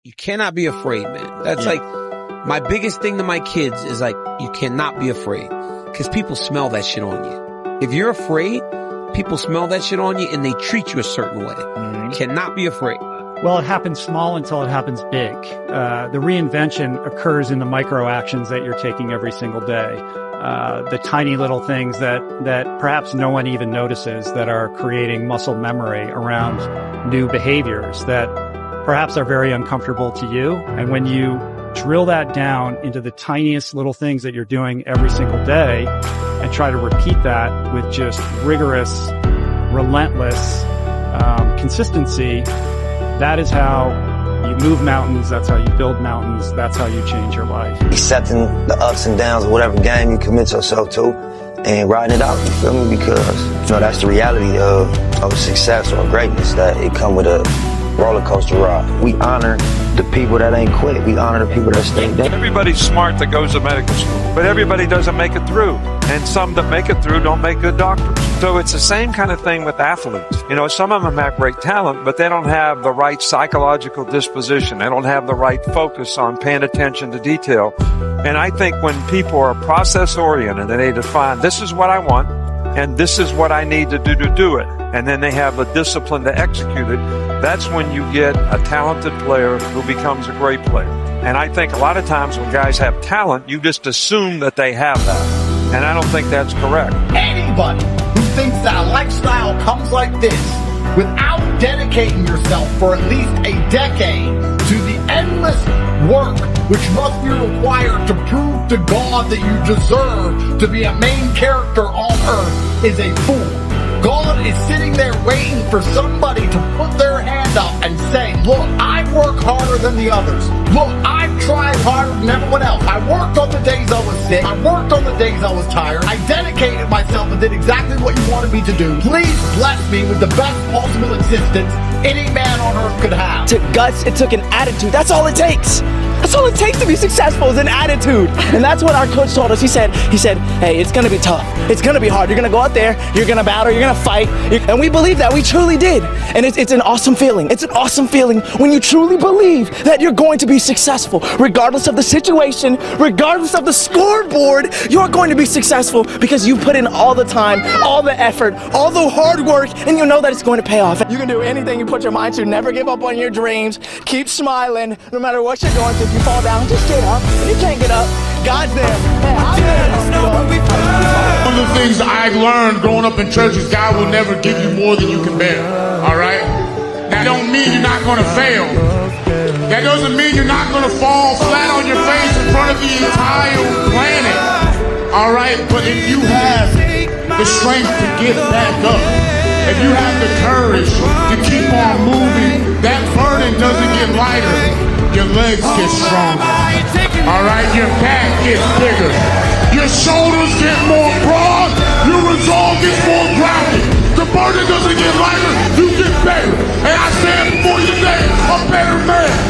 You cannot be afraid, man. That's like my biggest thing to my kids is like, you cannot be afraid because people smell that shit on you. If you're afraid, people smell that shit on you and they treat you a certain way. You cannot be afraid. Well, it happens small until it happens big. The reinvention occurs in the micro actions that you're taking every single day. The tiny little things that perhaps no one even notices that are creating muscle memory around new behaviors that perhaps are very uncomfortable to you. And when you drill that down into the tiniest little things that you're doing every single day and try to repeat that with just rigorous, relentless consistency, that is how you move mountains. That's how you build mountains. That's how you change your life. Accepting the ups and downs of whatever game you commit yourself to and riding it out, you feel me? Because, you know, that's the reality of success or greatness, that it come with a roller coaster ride. We honor the people that ain't quit. We honor the people that stay there. Everybody's smart that goes to medical school, but everybody doesn't make it through. And some that make it through don't make good doctors. So it's the same kind of thing with athletes. You know, some of them have great talent, but they don't have the right psychological disposition. They don't have the right focus on paying attention to detail. And I think when people are process oriented and they define, this is what I want and this is what I need to do it, and then they have the discipline to execute it, that's when you get a talented player who becomes a great player. And I think a lot of times when guys have talent, you just assume that they have that. And I don't think that's correct. Anybody who thinks that a lifestyle comes like this without dedicating yourself for at least a decade to the endless work which must be required to prove to God that you deserve to be a main character on earth is a fool. God is sitting there waiting for somebody to put their hand up and say, look, I work harder than the others. Look, I've tried harder than everyone else. I worked on the days I was sick. I worked on the days I was tired. I dedicated myself and did exactly what you wanted me to do. Please bless me with the best possible existence any man on earth could have. It took guts, it took an attitude. That's all it takes. That's all it takes to be successful is an attitude. And that's what our coach told us. He said, hey, it's going to be tough. It's going to be hard. You're going to go out there. You're going to battle. You're going to fight. And we believe that. We truly did. And it's an awesome feeling. It's an awesome feeling when you truly believe that you're going to be successful. Regardless of the situation, regardless of the scoreboard, you're going to be successful because you put in all the time, all the effort, all the hard work, and you know that it's going to pay off. You can do anything you put your mind to. Never give up on your dreams. Keep smiling no matter what you're going through. If you fall down, just get up. If you can't get up, God's there. Hey, I'm there. One of the things I've learned growing up in church is God will never give you more than you can bear. All right? That don't mean you're not going to fail. That doesn't mean you're not going to fall flat on your face in front of the entire planet. All right? But if you have the strength to get back up, if you have the courage to keep on moving, that burden doesn't get lighter. Your legs get stronger. All right, your back gets bigger. Your shoulders get more broad. Your resolve gets more grounded. The burden doesn't get lighter. You get better. And I stand before you today a better man.